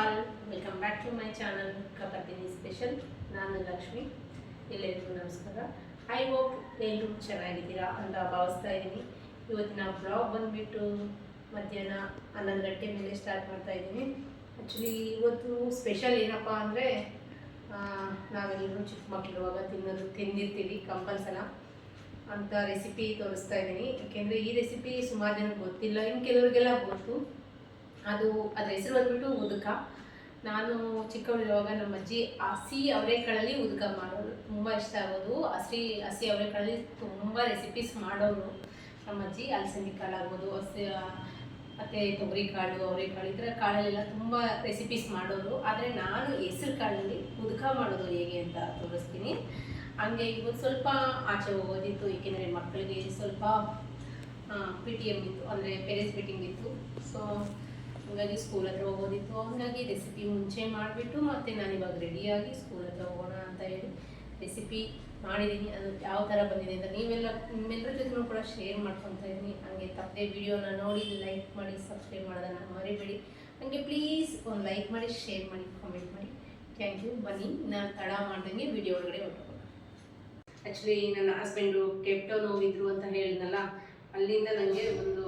All, welcome back to my channel ಕಪರ್ತಿನಿ special. ನಾನು ಲಕ್ಷ್ಮಿ. ಎಲ್ಲರಿಗೂ ನಮಸ್ಕಾರ. ಐ ಹೋಪ್ ಎಲ್ಲರೂ ಚೆನ್ನಾಗಿದ್ದೀರಾ ಅಂತ ಭಾವಿಸ್ತಾ ಇದ್ದೀನಿ. ಇವತ್ತಿನ ಬ್ಲಾಗ್ ಬಂದುಬಿಟ್ಟು ಮಧ್ಯಾಹ್ನ 11 ಗಂಟೆ ಮೇಲೆ ಸ್ಟಾರ್ಟ್ ಮಾಡ್ತಾ ಇದ್ದೀನಿ. ಆ್ಯಕ್ಚುಲಿ ಇವತ್ತು ಸ್ಪೆಷಲ್ ಏನಪ್ಪ ಅಂದರೆ, ನಾವೆಲ್ಲರೂ ಚಿಕ್ಕ ಮಕ್ಕಳಿರುವಾಗ ತಿಂದಿರ್ತೀವಿ ಕಂಪಲ್ಸಲ ಅಂತ ರೆಸಿಪಿ ತೋರಿಸ್ತಾ ಇದ್ದೀನಿ. ಯಾಕೆಂದರೆ ಈ ರೆಸಿಪಿ ಸುಮಾರು ಜನಕ್ಕೆ ಗೊತ್ತಿಲ್ಲ, ಇನ್ನು ಕೆಲವರಿಗೆಲ್ಲ ಗೊತ್ತು. ಅದ್ರ ಹೆಸರು ಬಂದ್ಬಿಟ್ಟು ಉದಕ. ನಾನು ಚಿಕ್ಕವಳಿರುವಾಗ ನಮ್ಮ ಅಜ್ಜಿ ಹಸಿ ಅವರೆಕಾಳಲ್ಲಿ ಉದಕ ಮಾಡೋರು, ತುಂಬ ಇಷ್ಟ ಆಗೋದು. ಹಸಿ ಅವರೆಕಾಳಲ್ಲಿ ತುಂಬ ರೆಸಿಪೀಸ್ ಮಾಡೋರು ನಮ್ಮ ಅಜ್ಜಿ. ಅಲಸಂದಿ ಕಾಳು ಆಗ್ಬೋದು, ಮತ್ತು ತೊಗರಿ ಕಾಳು, ಅವರೆಕಾಳು, ಈ ಥರ ಕಾಳಲ್ಲೆಲ್ಲ ತುಂಬ ರೆಸಿಪೀಸ್ ಮಾಡೋರು. ಆದರೆ ನಾನು ಹೆಸರು ಕಾಳಲ್ಲಿ ಉದಕ ಮಾಡೋದು ಹೇಗೆ ಅಂತ ತೋರಿಸ್ತೀನಿ. ಹಂಗೆ ಇವತ್ತು ಸ್ವಲ್ಪ ಆಚೆ ಹೋಗೋದಿತ್ತು, ಏಕೆಂದರೆ ಮಕ್ಕಳಿಗೆ ಸ್ವಲ್ಪ PTM ಇತ್ತು, ಅಂದರೆ ಪೇರೆಂಟ್ಸ್ ಮೀಟಿಂಗ್ ಇತ್ತು. ಸೊ ಹಾಗಾಗಿ ಸ್ಕೂಲ್ ಹತ್ರ ಹೋಗೋದಿತ್ತು. ಹಾಗಾಗಿ ರೆಸಿಪಿ ಮುಂಚೆ ಮಾಡಿಬಿಟ್ಟು ಮತ್ತು ನಾನಿವಾಗ ರೆಡಿಯಾಗಿ ಸ್ಕೂಲ್ ಹತ್ರ ಹೋಗೋಣ ಅಂತ ಹೇಳಿ ರೆಸಿಪಿ ಮಾಡಿದ್ದೀನಿ. ಅದು ಯಾವ ಥರ ಬಂದಿದೆ ಅಂತ ನಿಮ್ಮೆಲ್ಲರ ಜೊತೆ ಕೂಡ ಶೇರ್ ಮಾಡ್ಕೊತಾ ಇದ್ದೀನಿ. ಹಾಗೆ ತಪ್ಪದೆ ವಿಡಿಯೋನ ನೋಡಿ ಲೈಕ್ ಮಾಡಿ, ಸಬ್ಸ್ಕ್ರೈಬ್ ಮಾಡೋದನ್ನು ಮರಿಬೇಡಿ. ಹಾಗೆ ಪ್ಲೀಸ್ ಒಂದು ಲೈಕ್ ಮಾಡಿ, ಶೇರ್ ಮಾಡಿ, ಕಾಮೆಂಟ್ ಮಾಡಿ. Thank you. ಬನ್ನಿ, ನಾನು ತಡ ಮಾಡ್ದಂಗೆ ವಿಡಿಯೋ ಒಳಗಡೆ ಹೊರಟೋಗೋಣ. ಆ್ಯಕ್ಚುಲಿ ನನ್ನ ಹಸ್ಬೆಂಡು ಕೇಪ್ ಟೌನ್ ಹೋಗಿದ್ರು ಅಂತ ಹೇಳಿದ್ನಲ್ಲ, ಅಲ್ಲಿಂದ ನನಗೆ ಒಂದು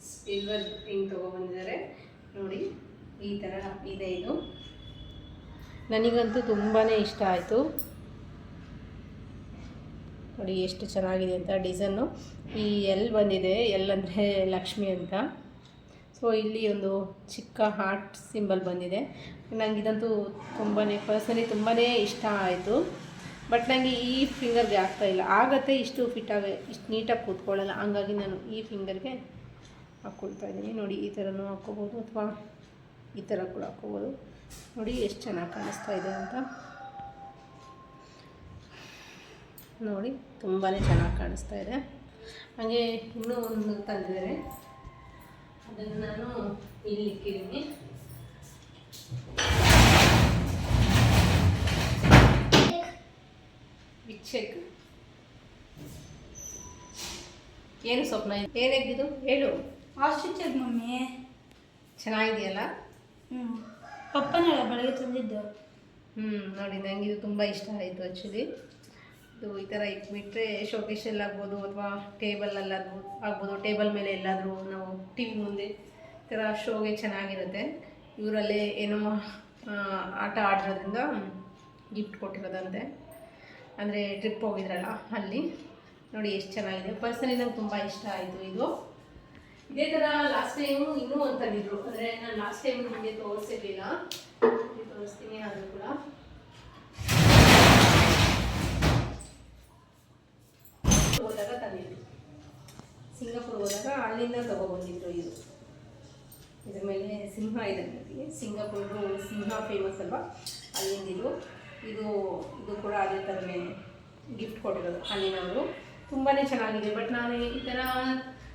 ಸಿಲ್ವರ್ ರಿಂಗ್ ತೊಗೊಬಂದಿದ್ದಾರೆ. ನೋಡಿ, ಈ ಥರ ಇದೆ. ಇದು ನನಗಂತೂ ತುಂಬಾ ಇಷ್ಟ ಆಯಿತು. ನೋಡಿ ಎಷ್ಟು ಚೆನ್ನಾಗಿದೆ ಅಂತ ಡಿಸೈನು. ಈ ಎಲ್ ಬಂದಿದೆ, ಎಲ್ ಅಂದರೆ ಲಕ್ಷ್ಮಿ ಅಂತ. ಸೊ ಇಲ್ಲಿ ಒಂದು ಚಿಕ್ಕ ಹಾರ್ಟ್ ಸಿಂಬಲ್ ಬಂದಿದೆ. ನನಗೆ ಇದಂತೂ ಪರ್ಸನಲಿ ತುಂಬಾ ಇಷ್ಟ ಆಯಿತು. ಬಟ್ ನನಗೆ ಈ ಫಿಂಗರ್ಗೆ ಆಗ್ತಾಯಿಲ್ಲ. ಆಗತ್ತೆ, ಇಷ್ಟು ಫಿಟ್ಟಾಗಿ ಇಷ್ಟು ನೀಟಾಗಿ ಕೂತ್ಕೊಳ್ಳಲ್ಲ. ಹಂಗಾಗಿ ನಾನು ಈ ಫಿಂಗರ್ಗೆ ಹಾಕ್ಕೊಳ್ತಾ ಇದ್ದೀನಿ. ನೋಡಿ, ಈ ಥರನೂ ಹಾಕ್ಕೋಬೋದು, ಅಥವಾ ಈ ಥರ ಕೂಡ ಹಾಕ್ಕೋಬೋದು. ನೋಡಿ ಎಷ್ಟು ಚೆನ್ನಾಗಿ ಕಾಣಿಸ್ತಾ ಇದೆ ಅಂತ. ನೋಡಿ, ತುಂಬಾ ಚೆನ್ನಾಗಿ ಕಾಣಿಸ್ತಾ ಇದೆ. ಹಾಗೆ ಇನ್ನೂ ಒಂದು ತಂದಿದ್ದಾರೆ, ಅದನ್ನು ನಾನು ಇಲ್ಲಿ ಇಕ್ಕಿದ್ದೀನಿ. ವಿಚ್ಚೆಗ್ ಏನು ಸ್ವಪ್ನ, ಏನಾಗಿದ್ದು ಹೇಳು. Ostrich egg mummy. ಚೆನ್ನಾಗಿದೆಯಲ್ಲ? ಪಪ್ಪನೆಲ್ಲ ಬೆಳಗ್ಗೆ ತಂದಿದ್ದು. ನೋಡಿ, ನನಗೆ ಇದು ತುಂಬ ಇಷ್ಟ ಆಯಿತು. ಆ್ಯಕ್ಚುಲಿ ಇದು ಈ ಥರ ಇಟ್ಬಿಟ್ರೆ ಶೋಕೇಶಲ್ಲಿ ಆಗ್ಬೋದು, ಅಥವಾ ಟೇಬಲಲ್ಲಾದ್ರೂ ಆಗ್ಬೋದು. ಟೇಬಲ್ ಮೇಲೆ ಎಲ್ಲಾದರೂ ನಾವು ಟಿ ವಿ ಮುಂದೆ ಈ ಥರ ಶೋಗೆ ಚೆನ್ನಾಗಿರುತ್ತೆ. ಇವರಲ್ಲೇ ಏನೋ ಆಟ ಆಡಿರೋದ್ರಿಂದ ಗಿಫ್ಟ್ ಕೊಟ್ಟಿರೋದಂತೆ, ಅಂದರೆ ಟ್ರಿಪ್ ಹೋಗಿದ್ರಲ್ಲ ಅಲ್ಲಿ. ನೋಡಿ ಎಷ್ಟು ಚೆನ್ನಾಗಿದೆ. ಪರ್ಸನಲಿ ನಂಗೆ ತುಂಬ ಇಷ್ಟ ಆಯಿತು ಇದು. ಇದೇ ಥರ ಲಾಸ್ಟ್ ಟೈಮು ಇನ್ನೂ ಒಂದು ತಂದಿದ್ರು, ಅಂದರೆ ನಾನು ಲಾಸ್ಟ್ ಟೈಮ್ ನಿಮಗೆ ತೋರಿಸಿರಲಿಲ್ಲ, ತೋರಿಸ್ತೀನಿ. ಅದು ಕೂಡ ಹೋದಾಗ ತಂದಿದ್ರು, ಸಿಂಗಾಪುರ್ ಹೋದಾಗ ಅಲ್ಲಿಂದ ತೊಗೊಬಂದಿದ್ರು. ಇದ್ರ ಮೇಲೆ ಸಿಂಹ ಇದೆ. ಸಿಂಗಾಪುರ್ದು ಸಿಂಹ ಫೇಮಸ್ ಅಲ್ವಾ, ಅಲ್ಲಿಂದಿದ್ರು. ಇದು ಕೂಡ ಅದೇ ಥರನೇ ಗಿಫ್ಟ್ ಕೊಟ್ಟಿರೋದು ಅಲ್ಲಿನವರು. ತುಂಬಾ ಚೆನ್ನಾಗಿದೆ. ಬಟ್ ನಾನು ಈ ಥರ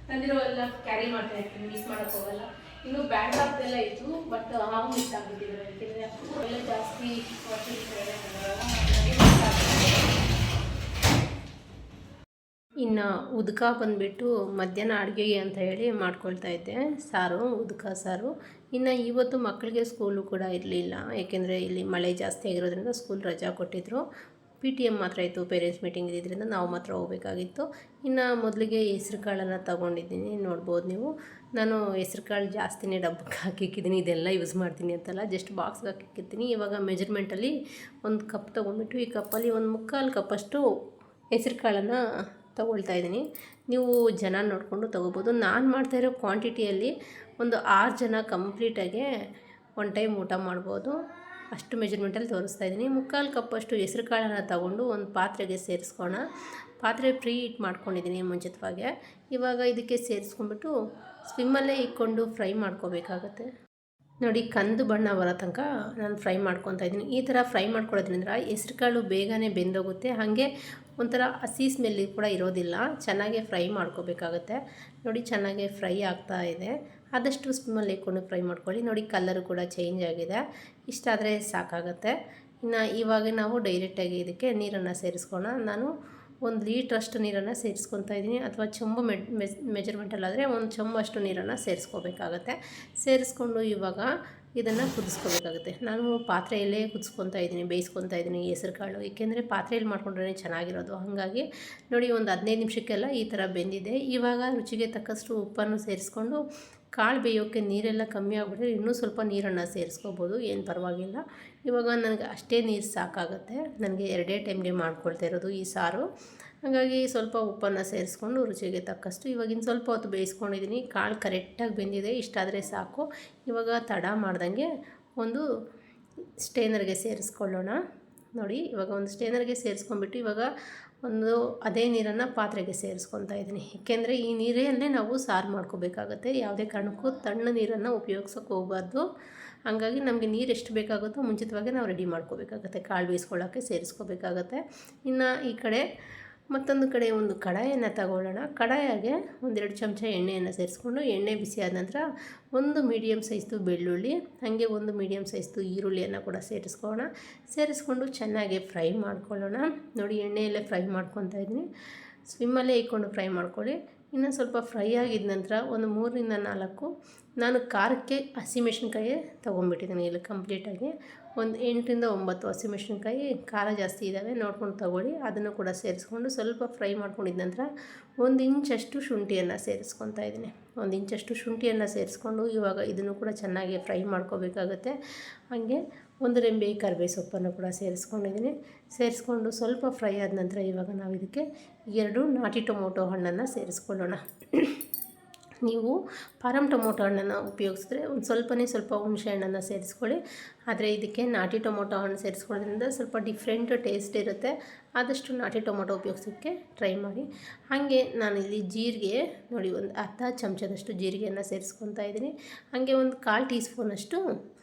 ತಂದಿರೋ ಎಲ್ಲ ಕ್ಯಾರಿ ಮಾಡ್ತಾ ಇರ್ತೀನಿ, ಮಿಸ್ ಮಾಡೋಕ್ಕೆ ಹೋಗಲ್ಲ. ಇನ್ನು ಬ್ಯಾಂಡ್ ಆಗ್ದೆಲ್ಲ ಇತ್ತು, ಬಟ್ ಹಾವು ಮಿಸ್ ಆಗಿಬಿಟ್ಟಿದ್ರು. ಯಾಕೆಂದರೆ ಎಲ್ಲ ಜಾಸ್ತಿ ಇನ್ನು ಉದಕ ಬಂದುಬಿಟ್ಟು ಮಧ್ಯಾಹ್ನ ಅಡುಗೆಗೆ ಅಂತ ಹೇಳಿ ಮಾಡ್ಕೊಳ್ತಾ ಇದ್ದೆ, ಸಾರು, ಉದಕ ಸಾರು. ಇನ್ನು ಇವತ್ತು ಮಕ್ಕಳಿಗೆ ಸ್ಕೂಲು ಕೂಡ ಇರಲಿಲ್ಲ, ಏಕೆಂದರೆ ಇಲ್ಲಿ ಮಳೆ ಜಾಸ್ತಿ ಆಗಿರೋದ್ರಿಂದ ಸ್ಕೂಲ್ ರಜಾ ಕೊಟ್ಟಿದ್ದರು. PTM ಮಾತ್ರ ಇತ್ತು, ಪೇರೆಂಟ್ಸ್ ಮೀಟಿಂಗ್ ಇದ್ದಿದ್ದರಿಂದ ನಾವು ಮಾತ್ರ ಹೋಗಬೇಕಾಗಿತ್ತು. ಇನ್ನು ಮೊದಲಿಗೆ ಹೆಸ್ರು ಕಾಳನ್ನು ತೊಗೊಂಡಿದ್ದೀನಿ. ನೋಡ್ಬೋದು ನೀವು, ನಾನು ಹೆಸ್ರು ಕಾಳು ಜಾಸ್ತಿನೇ ಡಬ್ಬಕ್ಕೆ ಹಾಕಿಕ್ಕಿದ್ದೀನಿ. ಇದೆಲ್ಲ ಯೂಸ್ ಮಾಡ್ತೀನಿ ಅಂತಲ್ಲ, ಜಸ್ಟ್ ಬಾಕ್ಸ್ಗೆ ಹಾಕಿಕ್ಕಿರ್ತೀನಿ. ಇವಾಗ ಮೆಜರ್ಮೆಂಟಲ್ಲಿ ಒಂದು ಕಪ್ ತೊಗೊಂಡ್ಬಿಟ್ಟು ಈ ಕಪ್ಪಲ್ಲಿ ಒಂದು 3/4 ಕಪ್ಪಷ್ಟು ಹೆಸ್ರು ಕಾಳನ್ನು ತೊಗೊಳ್ತಾ ಇದ್ದೀನಿ. ನೀವು ಜನ ನೋಡಿಕೊಂಡು ತೊಗೋಬೋದು. ನಾನು ಮಾಡ್ತಾಯಿರೋ ಕ್ವಾಂಟಿಟಿಯಲ್ಲಿ ಒಂದು 6 ಜನ ಕಂಪ್ಲೀಟಾಗೆ ಒನ್ ಟೈಮ್ ಊಟ ಮಾಡ್ಬೋದು. ಅಷ್ಟು ಮೆಜರ್ಮೆಂಟಲ್ಲಿ ತೋರಿಸ್ತಾ ಇದ್ದೀನಿ. 3/4 ಕಪ್ಪಷ್ಟು ಹೆಸ್ರು ಕಾಳನ್ನು ತೊಗೊಂಡು ಒಂದು ಪಾತ್ರೆಗೆ ಸೇರಿಸ್ಕೋಣ. ಪಾತ್ರೆ ಪ್ರೀ ಹೀಟ್ ಮಾಡ್ಕೊಂಡಿದ್ದೀನಿ ಮುಂಚಿತವಾಗೆ. ಇವಾಗ ಇದಕ್ಕೆ ಸೇರಿಸ್ಕೊಂಡ್ಬಿಟ್ಟು ಸ್ವಿಮ್ಮಲ್ಲೇ ಇಟ್ಕೊಂಡು ಫ್ರೈ ಮಾಡ್ಕೋಬೇಕಾಗತ್ತೆ. ನೋಡಿ, ಕಂದು ಬಣ್ಣ ಬರೋ ತನಕ ನಾನು ಫ್ರೈ ಮಾಡ್ಕೊತಾ ಇದ್ದೀನಿ. ಈ ಥರ ಫ್ರೈ ಮಾಡ್ಕೊಳ್ಳೋದ್ರಿಂದ ಹೆಸ್ರು ಕಾಳು ಬೇಗನೆ ಬೆಂದೋಗುತ್ತೆ. ಹಾಗೆ ಒಂಥರ ಹಸಿ ಸ್ಮೆಲ್ಲಿ ಕೂಡ ಇರೋದಿಲ್ಲ. ಚೆನ್ನಾಗೆ ಫ್ರೈ ಮಾಡ್ಕೋಬೇಕಾಗತ್ತೆ. ನೋಡಿ, ಚೆನ್ನಾಗೆ ಫ್ರೈ ಆಗ್ತಾ ಇದೆ. ಆದಷ್ಟು ಸ್ವಿಮ್ಮಲ್ಲಿ ಇಟ್ಕೊಂಡು ಫ್ರೈ ಮಾಡ್ಕೊಳ್ಳಿ. ನೋಡಿ, ಕಲರು ಕೂಡ ಚೇಂಜ್ ಆಗಿದೆ. ಇಷ್ಟಾದರೆ ಸಾಕಾಗತ್ತೆ. ಇನ್ನು ಇವಾಗ ನಾವು ಡೈರೆಕ್ಟಾಗಿ ಇದಕ್ಕೆ ನೀರನ್ನು ಸೇರಿಸ್ಕೋಣ. ನಾನು 1 ಲೀಟ್ರಷ್ಟು ನೀರನ್ನು ಸೇರಿಸ್ಕೊತಾ ಇದ್ದೀನಿ, ಅಥವಾ ಚೆಂಬು ಮೆಜರ್ಮೆಂಟಲ್ಲಾದರೆ 1 ಚೆಂಬಷ್ಟು ನೀರನ್ನು ಸೇರಿಸ್ಕೋಬೇಕಾಗತ್ತೆ. ಸೇರಿಸ್ಕೊಂಡು ಇವಾಗ ಇದನ್ನು ಕುದಿಸ್ಕೋಬೇಕಾಗುತ್ತೆ. ನಾನು ಪಾತ್ರೆಯಲ್ಲೇ ಕುದಿಸ್ಕೊತಾ ಇದ್ದೀನಿ, ಬೇಯಿಸ್ಕೊತಾ ಇದ್ದೀನಿ ಹೆಸರು ಕಾಳು, ಏಕೆಂದರೆ ಪಾತ್ರೆಯಲ್ಲಿ ಮಾಡ್ಕೊಂಡ್ರೆ ಚೆನ್ನಾಗಿರೋದು. ಹಾಗಾಗಿ ನೋಡಿ ಒಂದು 15 ನಿಮಿಷಕ್ಕೆಲ್ಲ ಈ ಥರ ಬೆಂದಿದೆ. ಇವಾಗ ರುಚಿಗೆ ತಕ್ಕಷ್ಟು ಉಪ್ಪನ್ನು ಸೇರಿಸ್ಕೊಂಡು ಕಾಳು ಬೇಯೋಕ್ಕೆ ನೀರೆಲ್ಲ ಕಮ್ಮಿ ಆಗಿಬಿಟ್ರೆ ಇನ್ನೂ ಸ್ವಲ್ಪ ನೀರನ್ನು ಸೇರಿಸ್ಕೋಬೋದು, ಏನು ಪರವಾಗಿಲ್ಲ. ಇವಾಗ ನನಗೆ ಅಷ್ಟೇ ನೀರು ಸಾಕಾಗುತ್ತೆ. ನನಗೆ 2 ಟೈಮ್ಗೆ ಮಾಡ್ಕೊಳ್ತಾ ಇರೋದು ಈ ಸಾರು. ಹಾಗಾಗಿ ಸ್ವಲ್ಪ ಉಪ್ಪನ್ನು ಸೇರಿಸ್ಕೊಂಡು ರುಚಿಗೆ ತಕ್ಕಷ್ಟು ಇವಾಗಿನ ಸ್ವಲ್ಪ ಹೊತ್ತು ಬೇಯಿಸ್ಕೊಂಡಿದ್ದೀನಿ. ಕಾಳು ಕರೆಕ್ಟಾಗಿ ಬೆಂದಿದೆ, ಇಷ್ಟಾದರೆ ಸಾಕು. ಇವಾಗ ತಡ ಮಾಡ್ದಂಗೆ ಒಂದು ಸ್ಟೇನರ್ಗೆ ಸೇರಿಸ್ಕೊಳ್ಳೋಣ. ನೋಡಿ ಇವಾಗ ಒಂದು ಸ್ಟೇನರ್ಗೆ ಸೇರಿಸ್ಕೊಂಡ್ಬಿಟ್ಟು ಇವಾಗ ಒಂದು ಅದೇ ನೀರನ್ನು ಪಾತ್ರೆಗೆ ಸೇರಿಸ್ಕೊತಾ ಇದ್ದೀನಿ. ಏಕೆಂದರೆ ಈ ನೀರಲ್ಲೇ ನಾವು ಸಾರು ಮಾಡ್ಕೋಬೇಕಾಗತ್ತೆ. ಯಾವುದೇ ಕಾರಣಕ್ಕೂ ತಣ್ಣ ನೀರನ್ನು ಉಪಯೋಗಿಸೋಕೆ ಹೋಗಬಾರ್ದು. ಹಾಗಾಗಿ ನಮಗೆ ನೀರು ಎಷ್ಟು ಬೇಕಾಗುತ್ತೋ ಮುಂಚಿತವಾಗಿ ನಾವು ರೆಡಿ ಮಾಡ್ಕೋಬೇಕಾಗತ್ತೆ, ಕಾಳು ಬೇಯಿಸ್ಕೊಳ್ಳೋಕ್ಕೆ ಸೇರಿಸ್ಕೋಬೇಕಾಗತ್ತೆ. ಇನ್ನು ಈ ಕಡೆ ಮತ್ತೊಂದು ಕಡೆ ಒಂದು ಕಡಾಯನ್ನು ತಗೊಳ್ಳೋಣ. ಕಡಾಯಿಗೆ 1-2 ಚಮಚ ಎಣ್ಣೆಯನ್ನು ಸೇರಿಸ್ಕೊಂಡು ಎಣ್ಣೆ ಬಿಸಿಯಾದ ನಂತರ ಒಂದು ಮೀಡಿಯಮ್ ಸೈಜ್ದು ಬೆಳ್ಳುಳ್ಳಿ, ಹಾಗೆ ಒಂದು ಮೀಡಿಯಮ್ ಸೈಜ್ದು ಈರುಳ್ಳಿಯನ್ನು ಕೂಡ ಸೇರಿಸ್ಕೊಂಡು ಚೆನ್ನಾಗಿ ಫ್ರೈ ಮಾಡ್ಕೊಳ್ಳೋಣ. ನೋಡಿ ಎಣ್ಣೆಯಲ್ಲೇ ಫ್ರೈ ಮಾಡ್ಕೊತಾ ಇದ್ದೀನಿ, ಸ್ವಿಮ್ಮಲ್ಲೇ ಇಟ್ಕೊಂಡು ಫ್ರೈ ಮಾಡ್ಕೊಳ್ಳಿ. ಇನ್ನು ಸ್ವಲ್ಪ ಫ್ರೈ ಆಗಿದ ನಂತರ ಒಂದು 3-4 ನಾನು ಖಾರಕ್ಕೆ ಹಸಿಮೆಣ್ಸಿನ್ಕಾಯಿ ತೊಗೊಂಡ್ಬಿಟ್ಟಿದ್ದೀನಿ. ಇಲ್ಲಿ ಕಂಪ್ಲೀಟಾಗಿ ಒಂದು 8-9 ಹಸಿಮೆಣ್ಸಿನ್ಕಾಯಿ, ಖಾರ ಜಾಸ್ತಿ ಇದ್ದಾವೆ ನೋಡ್ಕೊಂಡು ತೊಗೊಳ್ಳಿ. ಅದನ್ನು ಕೂಡ ಸೇರಿಸ್ಕೊಂಡು ಸ್ವಲ್ಪ ಫ್ರೈ ಮಾಡ್ಕೊಂಡಿದ್ದ ನಂತರ 1 ಇಂಚಷ್ಟು ಶುಂಠಿಯನ್ನು ಸೇರಿಸ್ಕೊತಾ ಇದ್ದೀನಿ. 1 ಇಂಚಷ್ಟು ಶುಂಠಿಯನ್ನು ಸೇರಿಸ್ಕೊಂಡು ಇವಾಗ ಇದನ್ನು ಕೂಡ ಚೆನ್ನಾಗಿ ಫ್ರೈ ಮಾಡ್ಕೋಬೇಕಾಗತ್ತೆ. ಹಾಗೆ 1 ರೆಂಬೆ ಕರಿಬೇವು ಸೊಪ್ಪನ್ನು ಕೂಡ ಸೇರಿಸ್ಕೊಂಡು ಸ್ವಲ್ಪ ಫ್ರೈ ಆದ ನಂತರ ಇವಾಗ ನಾವು ಇದಕ್ಕೆ 2 ನಾಟಿ ಟೊಮೊಟೊ ಹಣ್ಣನ್ನು ಸೇರಿಸ್ಕೊಳ್ಳೋಣ. ನೀವು ಫಾರಮ್ ಟೊಮೊಟೊ ಹಣ್ಣನ್ನು ಉಪಯೋಗಿಸಿದ್ರೆ ಒಂದು ಸ್ವಲ್ಪ ಹುಣಸೆ ಹಣ್ಣನ್ನು ಸೇರಿಸ್ಕೊಳ್ಳಿ. ಆದರೆ ಇದಕ್ಕೆ ನಾಟಿ ಟೊಮೊಟೊ ಹಣ್ಣು ಸೇರಿಸ್ಕೊಳ್ಳೋದ್ರಿಂದ ಸ್ವಲ್ಪ ಡಿಫ್ರೆಂಟ್ ಟೇಸ್ಟ್ ಇರುತ್ತೆ. ಆದಷ್ಟು ನಾಟಿ ಟೊಮೊಟೊ ಉಪಯೋಗಿಸೋಕ್ಕೆ ಟ್ರೈ ಮಾಡಿ. ಹಾಗೆ ನಾನಿಲ್ಲಿ ಜೀರಿಗೆ ನೋಡಿ ಒಂದು ಅರ್ಧ ಚಮಚದಷ್ಟು ಜೀರಿಗೆಯನ್ನು ಸೇರಿಸ್ಕೊತಾ ಇದ್ದೀನಿ. ಹಾಗೆ ಒಂದು 1/4 ಟೀ ಸ್ಪೂನಷ್ಟು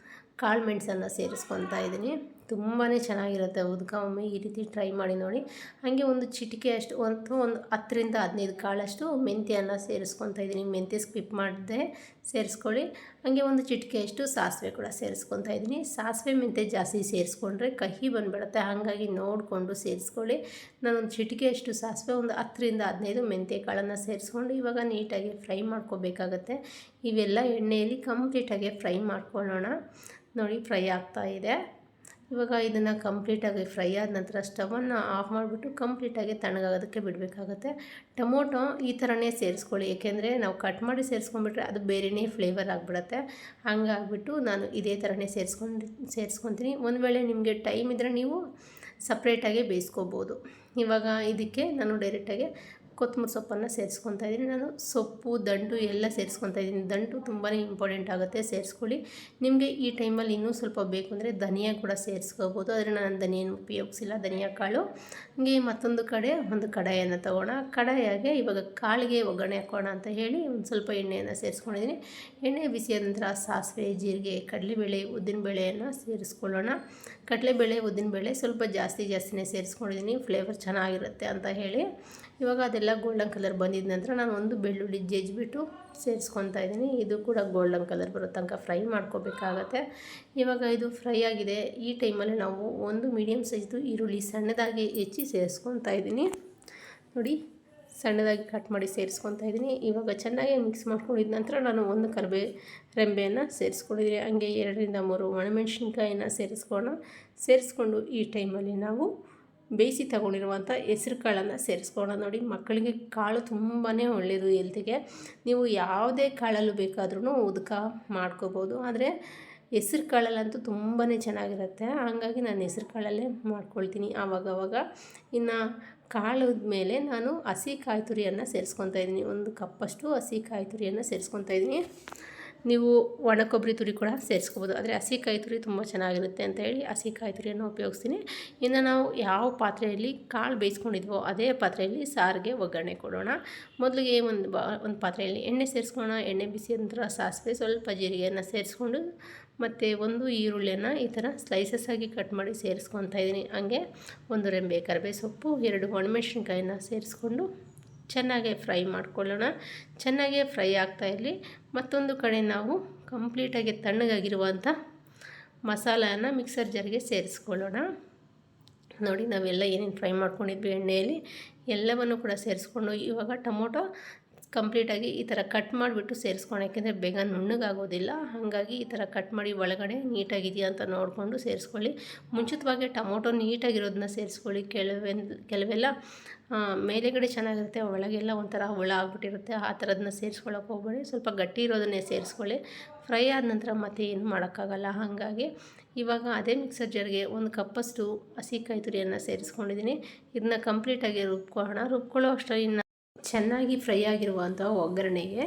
ಕಾಳು ಮೆಣಸನ್ನು ಸೇರಿಸ್ಕೊತಾ ಇದ್ದೀನಿ. ತುಂಬಾ ಚೆನ್ನಾಗಿರುತ್ತೆ ಉದ್ಕ. ಒಮ್ಮೆ ಈ ರೀತಿ ಟ್ರೈ ಮಾಡಿ ನೋಡಿ. ಹಾಗೆ ಒಂದು ಚಿಟಿಕೆ ಅಷ್ಟು ಒಂದು 10-15 ಕಾಳಷ್ಟು ಮೆಂತ್ಯವನ್ನು ಸೇರಿಸ್ಕೊತಾ ಇದ್ದೀನಿ. ಮೆಂತ್ಯ ಸ್ಕಿಪ್ ಮಾಡಿದೆ, ಸೇರಿಸ್ಕೊಳ್ಳಿ. ಹಾಗೆ ಒಂದು ಚಿಟಿಕೆಯಷ್ಟು ಸಾಸಿವೆ ಕೂಡ ಸೇರಿಸ್ಕೊತಾ ಇದ್ದೀನಿ. ಸಾಸಿವೆ ಮೆಂತ್ಯ ಜಾಸ್ತಿ ಸೇರಿಸ್ಕೊಂಡ್ರೆ ಕಹಿ ಬಂದುಬಿಡುತ್ತೆ, ಹಾಗಾಗಿ ನೋಡಿಕೊಂಡು ಸೇರಿಸ್ಕೊಳ್ಳಿ. ನಾನೊಂದು ಚಿಟಿಕೆಯಷ್ಟು ಸಾಸಿವೆ, ಒಂದು 10-15 ಮೆಂತ್ಯ ಕಾಳನ್ನು ಸೇರಿಸ್ಕೊಂಡು ಇವಾಗ ನೀಟಾಗಿ ಫ್ರೈ ಮಾಡ್ಕೋಬೇಕಾಗತ್ತೆ. ಇವೆಲ್ಲ ಎಣ್ಣೆಯಲ್ಲಿ ಕಂಪ್ಲೀಟಾಗಿ ಫ್ರೈ ಮಾಡ್ಕೊಳ್ಳೋಣ. ನೋಡಿ ಫ್ರೈ ಆಗ್ತಾ ಇದೆ. ಇವಾಗ ಇದನ್ನು ಕಂಪ್ಲೀಟಾಗಿ ಫ್ರೈ ಆದ ನಂತರ ಸ್ಟವನ್ನು ಆಫ್ ಮಾಡಿಬಿಟ್ಟು ಕಂಪ್ಲೀಟಾಗಿ ತಣ್ಣಗಾಗೋದಕ್ಕೆ ಬಿಡಬೇಕಾಗತ್ತೆ. ಟೊಮೊಟೊ ಈ ಥರನೇ ಸೇರಿಸ್ಕೊಳ್ಳಿ, ಏಕೆಂದರೆ ನಾವು ಕಟ್ ಮಾಡಿ ಸೇರಿಸ್ಕೊಂಡ್ಬಿಟ್ರೆ ಅದು ಬೇರೆಯೇ ಫ್ಲೇವರ್ ಆಗಿಬಿಡುತ್ತೆ. ಹಂಗಾಗ್ಬಿಟ್ಟು ನಾನು ಇದೇ ಥರನೇ ಸೇರಿಸ್ಕೊತೀನಿ. ಒಂದು ವೇಳೆ ನಿಮಗೆ ಟೈಮ್ ಇದ್ದರೆ ನೀವು ಸಪ್ರೇಟಾಗಿ ಬೇಯಿಸ್ಕೋಬೋದು. ಇವಾಗ ಇದಕ್ಕೆ ನಾನು ಡೈರೆಕ್ಟಾಗಿ ಕೊತ್ತಂಬರಿ ಸೊಪ್ಪನ್ನು ಸೇರಿಸ್ಕೊತಾ ಇದ್ದೀನಿ. ನಾನು ಸೊಪ್ಪು ದಂಟು ಎಲ್ಲ ಸೇರಿಸ್ಕೊತಾ ಇದ್ದೀನಿ. ದಂಟು ತುಂಬಾ ಇಂಪಾರ್ಟೆಂಟ್ ಆಗುತ್ತೆ, ಸೇರಿಸ್ಕೊಳ್ಳಿ. ನಿಮಗೆ ಈ ಟೈಮಲ್ಲಿ ಇನ್ನೂ ಸ್ವಲ್ಪ ಬೇಕು ಅಂದರೆ ಧನಿಯಾ ಕೂಡ ಸೇರಿಸ್ಕೋಬೋದು, ಆದರೆ ನಾನು ಧನಿಯನ್ನು ಉಪಯೋಗಿಸಿಲ್ಲ, ಧನಿಯಾ ಕಾಳು. ಹಂಗೆ ಮತ್ತೊಂದು ಕಡೆ ಒಂದು ಕಡಾಯಿಯನ್ನು ತೊಗೋಣ. ಕಡಾಯಿಗೆ ಇವಾಗ ಕಾಳಿಗೆ ಒಗ್ಗರಣೆ ಹಾಕೋಣ ಅಂತ ಹೇಳಿ ಒಂದು ಸ್ವಲ್ಪ ಎಣ್ಣೆಯನ್ನು ಸೇರಿಸ್ಕೊಂಡಿದ್ದೀನಿ. ಎಣ್ಣೆ ಬಿಸಿಯಾದ ನಂತರ ಸಾಸಿವೆ, ಜೀರಿಗೆ, ಕಡಲೆಬೇಳೆ, ಉದ್ದಿನಬೇಳೆಯನ್ನು ಸೇರಿಸ್ಕೊಳ್ಳೋಣ. ಕಡಲೆಬೇಳೆ, ಉದ್ದಿನಬೇಳೆ ಸ್ವಲ್ಪ ಜಾಸ್ತಿನೇ ಸೇರಿಸ್ಕೊಂಡಿದ್ದೀನಿ, ಫ್ಲೇವರ್ ಚೆನ್ನಾಗಿರುತ್ತೆ ಅಂತ ಹೇಳಿ. ಇವಾಗ ಅದೆಲ್ಲ ಗೋಲ್ಡನ್ ಕಲರ್ ಬಂದಿದ ನಂತರ ನಾನು ಒಂದು ಬೆಳ್ಳುಳ್ಳಿ ಜಜ್ಜಿಬಿಟ್ಟು ಸೇರಿಸ್ಕೊತಾ ಇದ್ದೀನಿ. ಇದು ಕೂಡ ಗೋಲ್ಡನ್ ಕಲರ್ ಬರೋ ತನಕ ಫ್ರೈ ಮಾಡ್ಕೋಬೇಕಾಗತ್ತೆ. ಇವಾಗ ಇದು ಫ್ರೈ ಆಗಿದೆ. ಈ ಟೈಮಲ್ಲಿ ನಾವು ಒಂದು ಮೀಡಿಯಮ್ ಸೈಜ್ದು ಈರುಳ್ಳಿ ಸಣ್ಣದಾಗಿ ಹೆಚ್ಚಿ ಸೇರಿಸ್ಕೊತಾ ಇದ್ದೀನಿ. ನೋಡಿ ಸಣ್ಣದಾಗಿ ಕಟ್ ಮಾಡಿ ಸೇರಿಸ್ಕೊತಾ ಇದ್ದೀನಿ. ಇವಾಗ ಚೆನ್ನಾಗಿ ಮಿಕ್ಸ್ ಮಾಡ್ಕೊಂಡಿದ ನಂತರ ನಾನು ಒಂದು ರೆಂಬೆಯನ್ನು ಸೇರಿಸ್ಕೊಂಡಿದ್ದೀನಿ. ಹಂಗೆ 2-3 ಒಣಮೆಣ್ಸಿನ್ಕಾಯಿನ ಸೇರಿಸ್ಕೊಂಡು ಈ ಟೈಮಲ್ಲಿ ನಾವು ಬೇಯಿಸಿ ತಗೊಂಡಿರುವಂಥ ಹೆಸ್ರು ಕಾಳನ್ನು ಸೇರಿಸ್ಕೊಳ್ಳೋಣ. ನೋಡಿ ಮಕ್ಕಳಿಗೆ ಕಾಳು ತುಂಬಾ ಒಳ್ಳೆಯದು ಹೆಲ್ತಿಗೆ. ನೀವು ಯಾವುದೇ ಕಾಳಲ್ಲೂ ಬೇಕಾದ್ರೂ ಉದ್ಕ ಮಾಡ್ಕೋಬೋದು, ಆದರೆ ಹೆಸ್ರು ಕಾಳಲ್ಲಂತೂ ತುಂಬಾ ಚೆನ್ನಾಗಿರುತ್ತೆ. ಹಾಗಾಗಿ ನಾನು ಹೆಸ್ರು ಕಾಳಲ್ಲೇ ಮಾಡ್ಕೊಳ್ತೀನಿ ಆವಾಗವಾಗ. ಇನ್ನು ಕಾಳದ ಮೇಲೆ ನಾನು ಹಸಿ ಕಾಯಿ ತುರಿಯನ್ನು ಸೇರಿಸ್ಕೊತಾ ಇದ್ದೀನಿ. 1 ಕಪ್ಪಷ್ಟು ಹಸಿ ಕಾಯಿ ತುರಿಯನ್ನು ಸೇರಿಸ್ಕೊತಾ ಇದ್ದೀನಿ. ನೀವು ಒಣ ಕೊಬ್ಬರಿ ತುರಿ ಕೂಡ ಸೇರಿಸ್ಕೋಬೋದು, ಆದರೆ ಹಸಿ ಕಾಯಿ ತುರಿ ತುಂಬ ಚೆನ್ನಾಗಿರುತ್ತೆ ಅಂತ ಹೇಳಿ ಹಸಿ ಕಾಯಿ ತುರಿಯನ್ನು ಉಪಯೋಗಿಸ್ತೀನಿ. ಇನ್ನು ನಾವು ಯಾವ ಪಾತ್ರೆಯಲ್ಲಿ ಕಾಳು ಬೇಯಿಸ್ಕೊಂಡಿದ್ವೋ ಅದೇ ಪಾತ್ರೆಯಲ್ಲಿ ಸಾರಿಗೆ ಒಗ್ಗರಣೆ ಕೊಡೋಣ. ಮೊದಲಿಗೆ ಒಂದು ಪಾತ್ರೆಯಲ್ಲಿ ಎಣ್ಣೆ ಸೇರಿಸ್ಕೊಳ್ಳೋಣ. ಎಣ್ಣೆ ಬಿಸಿ ನಂತರ ಸಾಸಿವೆ, ಸ್ವಲ್ಪ ಜೀರಿಗೆಯನ್ನು ಸೇರಿಸ್ಕೊಂಡು ಮತ್ತು ಒಂದು ಈರುಳ್ಳಿಯನ್ನು ಈ ಥರ ಸ್ಲೈಸಸ್ ಆಗಿ ಕಟ್ ಮಾಡಿ ಸೇರಿಸ್ಕೊತಾ ಇದ್ದೀನಿ. ಹಾಗೆ 1 ರೆಂಬೆ ಕರಿಬೇವು ಸೊಪ್ಪು, 2 ಒಣಮೆಣ್ಸಿನ್ಕಾಯಿನ ಸೇರಿಸ್ಕೊಂಡು ಚೆನ್ನಾಗಿ ಫ್ರೈ ಮಾಡ್ಕೊಳ್ಳೋಣ. ಚೆನ್ನಾಗಿ ಫ್ರೈ ಆಗ್ತಾ ಇರಲಿ. ಮತ್ತೊಂದು ಕಡೆ ನಾವು ಕಂಪ್ಲೀಟಾಗಿ ತಣ್ಣಗಾಗಿರುವಂಥ ಮಸಾಲೆಯನ್ನು ಮಿಕ್ಸರ್ ಜಾರ್ಗೆ ಸೇರಿಸ್ಕೊಳ್ಳೋಣ. ನೋಡಿ ನಾವೆಲ್ಲ ಏನೇನು ಫ್ರೈ ಮಾಡ್ಕೊಂಡಿದ್ವಿ ಎಣ್ಣೆಯಲ್ಲಿ ಎಲ್ಲವನ್ನು ಕೂಡ ಸೇರಿಸ್ಕೊಂಡು ಇವಾಗ ಟೊಮೊಟೊ ಕಂಪ್ಲೀಟಾಗಿ ಈ ಥರ ಕಟ್ ಮಾಡಿಬಿಟ್ಟು ಸೇರಿಸ್ಕೊಂಡು, ಯಾಕೆಂದರೆ ಬೇಗ ನುಣ್ಣಗಾಗೋದಿಲ್ಲ. ಹಾಗಾಗಿ ಈ ಥರ ಕಟ್ ಮಾಡಿ ಒಳಗಡೆ ನೀಟಾಗಿದೆಯಾ ಅಂತ ನೋಡಿಕೊಂಡು ಸೇರಿಸ್ಕೊಳ್ಳಿ. ಮುಂಚಿತವಾಗಿ ಟೊಮೊಟೊ ನೀಟಾಗಿರೋದನ್ನ ಸೇರಿಸ್ಕೊಳ್ಳಿ. ಕೆಲವೆಲ್ಲ ಮೇಲೆಗಡೆ ಚೆನ್ನಾಗಿರುತ್ತೆ, ಒಳಗೆಲ್ಲ ಒಂಥರ ಹುಳ ಆಗ್ಬಿಟ್ಟಿರುತ್ತೆ. ಆ ಥರದನ್ನ ಸೇರಿಸ್ಕೊಳ್ಳೋಕೆ ಹೋಗಬೇಡಿ. ಸ್ವಲ್ಪ ಗಟ್ಟಿ ಇರೋದನ್ನೇ ಸೇರಿಸ್ಕೊಳ್ಳಿ. ಫ್ರೈ ಆದ ನಂತರ ಮತ್ತೆ ಏನು ಮಾಡೋಕ್ಕಾಗಲ್ಲ. ಹಾಗಾಗಿ ಇವಾಗ ಅದೇ ಮಿಕ್ಸರ್ ಜಾರ್ಗೆ 1 ಕಪ್ಪಷ್ಟು ಹಸಿಕಾಯಿ ತುರಿಯನ್ನು ಸೇರಿಸ್ಕೊಂಡಿದ್ದೀನಿ. ಇದನ್ನ ಕಂಪ್ಲೀಟಾಗಿ ರುಬ್ಕೊಳ್ಳೋ ಅಷ್ಟರಲ್ಲಿ ಚೆನ್ನಾಗಿ ಫ್ರೈ ಆಗಿರುವಂಥ ಒಗ್ಗರಣೆಗೆ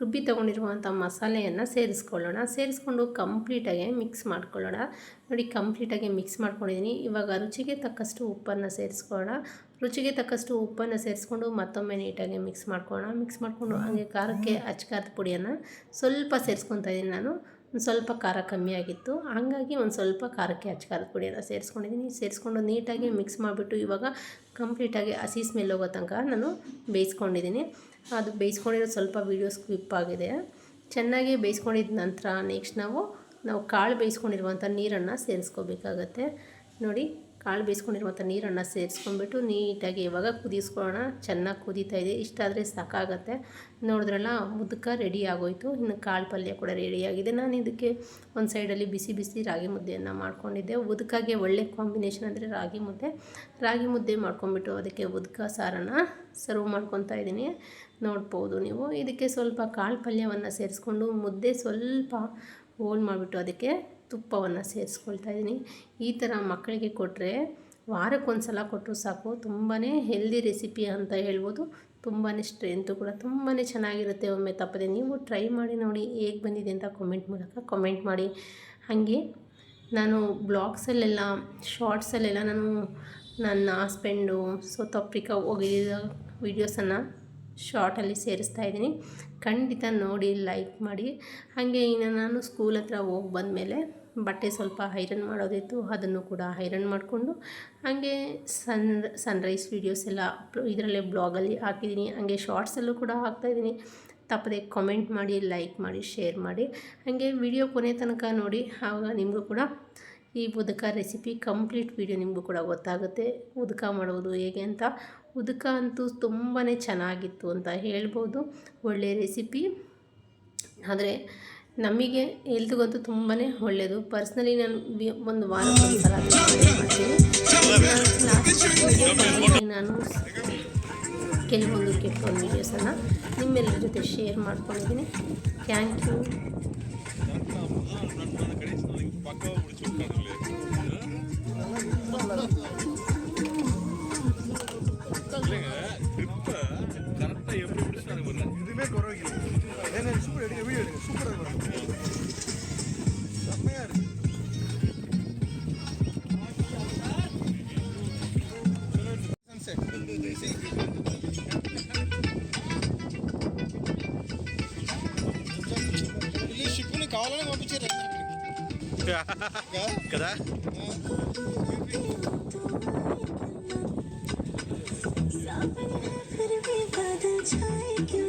ರುಬ್ಬಿ ತೊಗೊಂಡಿರುವಂಥ ಮಸಾಲೆಯನ್ನು ಸೇರಿಸ್ಕೊಂಡು ಕಂಪ್ಲೀಟಾಗಿ ಮಿಕ್ಸ್ ಮಾಡ್ಕೊಳ್ಳೋಣ. ನೋಡಿ, ಕಂಪ್ಲೀಟಾಗಿ ಮಿಕ್ಸ್ ಮಾಡ್ಕೊಂಡಿದ್ದೀನಿ. ಇವಾಗ ರುಚಿಗೆ ತಕ್ಕಷ್ಟು ಉಪ್ಪನ್ನು ಸೇರಿಸ್ಕೊಂಡು ಮತ್ತೊಮ್ಮೆ ನೀಟಾಗಿ ಮಿಕ್ಸ್ ಮಾಡಿಕೊಂಡು ಹಾಗೆ ಖಾರಕ್ಕೆ ಅಚ್ಕಾರದ ಪುಡಿಯನ್ನು ಸ್ವಲ್ಪ ಸೇರಿಸ್ಕೊತಾ ಇದ್ದೀನಿ. ನಾನು ಸ್ವಲ್ಪ ಖಾರ ಕಮ್ಮಿ ಆಗಿತ್ತು, ಹಾಗಾಗಿ ಒಂದು ಸ್ವಲ್ಪ ಖಾರಕ್ಕೆ ಅಚ್ಕಾರದ ಪುಡಿಯನ್ನು ಸೇರಿಸ್ಕೊಂಡು ನೀಟಾಗಿ ಮಿಕ್ಸ್ ಮಾಡಿಬಿಟ್ಟು ಇವಾಗ ಕಂಪ್ಲೀಟಾಗಿ ಹಸಿ ಸ್ಮೆಲ್ ಹೋಗೋ ತನಕ ನಾನು ಬೇಯಿಸ್ಕೊಂಡಿದ್ದೀನಿ. ಅದು ಬೇಯಿಸ್ಕೊಂಡಿರೋ ಸ್ವಲ್ಪ ವೀಡಿಯೋ ಸ್ಕಿಪ್ ಆಗಿದೆ. ಚೆನ್ನಾಗಿ ಬೇಯಿಸ್ಕೊಂಡಿದ್ದ ನಂತರ ನೆಕ್ಸ್ಟ್ ನಾವು ಕಾಳು ಬೇಯಿಸ್ಕೊಂಡಿರುವಂಥ ನೀರನ್ನು ಸೇರಿಸ್ಕೋಬೇಕಾಗತ್ತೆ. ನೋಡಿ, ಕಾಳು ಬೇಯಿಸ್ಕೊಂಡಿರುವಂಥ ನೀರನ್ನು ಸೇರಿಸ್ಕೊಂಡ್ಬಿಟ್ಟು ನೀಟಾಗಿ ಇವಾಗ ಕುದಿಸ್ಕೊಳ್ಳೋಣ. ಚೆನ್ನಾಗಿ ಕುದೀತಾ ಇದೆ. ಇಷ್ಟಾದರೆ ಸಾಕಾಗತ್ತೆ. ನೋಡಿದ್ರಲ್ಲ, ಉದಕ ರೆಡಿ ಆಗೋಯಿತು. ಇನ್ನು ಕಾಳು ಪಲ್ಯ ಕೂಡ ರೆಡಿಯಾಗಿದೆ. ನಾನು ಇದಕ್ಕೆ ಒಂದು ಸೈಡಲ್ಲಿ ಬಿಸಿ ರಾಗಿ ಮುದ್ದೆಯನ್ನು ಮಾಡ್ಕೊಂಡಿದ್ದೆ. ಉದಕಾಗೆ ಒಳ್ಳೆ ಕಾಂಬಿನೇಷನ್ ಅಂದರೆ ರಾಗಿ ಮುದ್ದೆ ಮಾಡ್ಕೊಂಡ್ಬಿಟ್ಟು ಅದಕ್ಕೆ ಉದಕ ಸಾರನ್ನು ಸರ್ವ್ ಮಾಡ್ಕೊತಾ ಇದ್ದೀನಿ. ನೋಡ್ಬೋದು ನೀವು. ಇದಕ್ಕೆ ಸ್ವಲ್ಪ ಕಾಳು ಪಲ್ಯವನ್ನು ಸೇರಿಸ್ಕೊಂಡು ಮುದ್ದೆ ಸ್ವಲ್ಪ ಹೋಲ್ ಮಾಡಿಬಿಟ್ಟು ಅದಕ್ಕೆ ತುಪ್ಪವನ್ನು ಸೇರಿಸ್ಕೊಳ್ತಾ ಇದ್ದೀನಿ. ಈ ಥರ ಮಕ್ಕಳಿಗೆ ಕೊಟ್ಟರೆ ವಾರಕ್ಕೊಂದು ಸಲ ಕೊಟ್ಟರು ಸಾಕು. ತುಂಬಾ ಹೆಲ್ದಿ ರೆಸಿಪಿ ಅಂತ ಹೇಳ್ಬೋದು. ತುಂಬಾ ಸ್ಟ್ರೆಂತು ಕೂಡ ತುಂಬಾ ಚೆನ್ನಾಗಿರುತ್ತೆ. ಒಮ್ಮೆ ತಪ್ಪದೆ ನೀವು ಟ್ರೈ ಮಾಡಿ ನೋಡಿ, ಹೇಗೆ ಬಂದಿದೆ ಅಂತ ಕಮೆಂಟ್ ಮಾಡಿ. ಹಾಗೆ ನಾನು ಬ್ಲಾಗ್ಸಲ್ಲೆಲ್ಲ ಶಾರ್ಟ್ಸಲ್ಲೆಲ್ಲ ನಾನು ನನ್ನ ಹಸ್ಬೆಂಡು ಸೌತ್ ಆಫ್ರಿಕಾ ಹೋಗಿದ್ದ ವೀಡಿಯೋಸನ್ನು ಶಾರ್ಟಲ್ಲಿ ಸೇರಿಸ್ತಾ ಇದ್ದೀನಿ. ಖಂಡಿತ ನೋಡಿ, ಲೈಕ್ ಮಾಡಿ. ಹಾಗೆ ಇನ್ನು ನಾನು ಸ್ಕೂಲ್ ಹತ್ರ ಹೋಗಿ ಬಂದಮೇಲೆ ಬಟ್ಟೆ ಸ್ವಲ್ಪ ಐರನ್ ಮಾಡೋದಿತ್ತು, ಅದನ್ನು ಕೂಡ ಐರನ್ ಮಾಡಿಕೊಂಡು ಹಾಗೆ ಸನ್ರೈಸ್ ವೀಡಿಯೋಸ್ ಎಲ್ಲ ಇದರಲ್ಲೇ ಬ್ಲಾಗಲ್ಲಿ ಹಾಕಿದ್ದೀನಿ. ಹಾಗೆ ಶಾರ್ಟ್ಸಲ್ಲೂ ಕೂಡ ಹಾಕ್ತಾಯಿದ್ದೀನಿ. ತಪ್ಪದೆ ಕಾಮೆಂಟ್ ಮಾಡಿ, ಲೈಕ್ ಮಾಡಿ, ಶೇರ್ ಮಾಡಿ. ಹಾಗೆ ವಿಡಿಯೋ ಕೊನೆ ತನಕ ನೋಡಿ. ಆವಾಗ ನಿಮಗೂ ಕೂಡ ಈ ಉದಕ ರೆಸಿಪಿ ಕಂಪ್ಲೀಟ್ ವಿಡಿಯೋ ನಿಮಗೂ ಕೂಡ ಗೊತ್ತಾಗುತ್ತೆ. ಉದಕ ಮಾಡೋದು ಹೇಗೆ ಅಂತ. ಉದಕ ಅಂತೂ ತುಂಬಾ ಚೆನ್ನಾಗಿತ್ತು ಅಂತ ಹೇಳ್ಬೋದು. ಒಳ್ಳೆಯ ರೆಸಿಪಿ, ಆದರೆ ನಮಗೆ ಹೆಲ್ತ್ಗಂತೂ ತುಂಬಾ ಒಳ್ಳೆಯದು. ಪರ್ಸ್ನಲಿ ನಾನು ಒಂದು ವಾರಕ್ಕೊಂದು ಸಲ ಮಾಡ್ತೀನಿ. ನಾನು ಕೆಲವೊಂದು ಕೆಟ್ಟೊಂದು ವೀಡಿಯೋಸನ್ನು ನಿಮ್ಮೆಲ್ಲರ ಜೊತೆ ಶೇರ್ ಮಾಡ್ಕೊಂಡಿದ್ದೀನಿ. Thank you. కావాలని పంపించారు కదా. फिर भी बादल छाए क्यों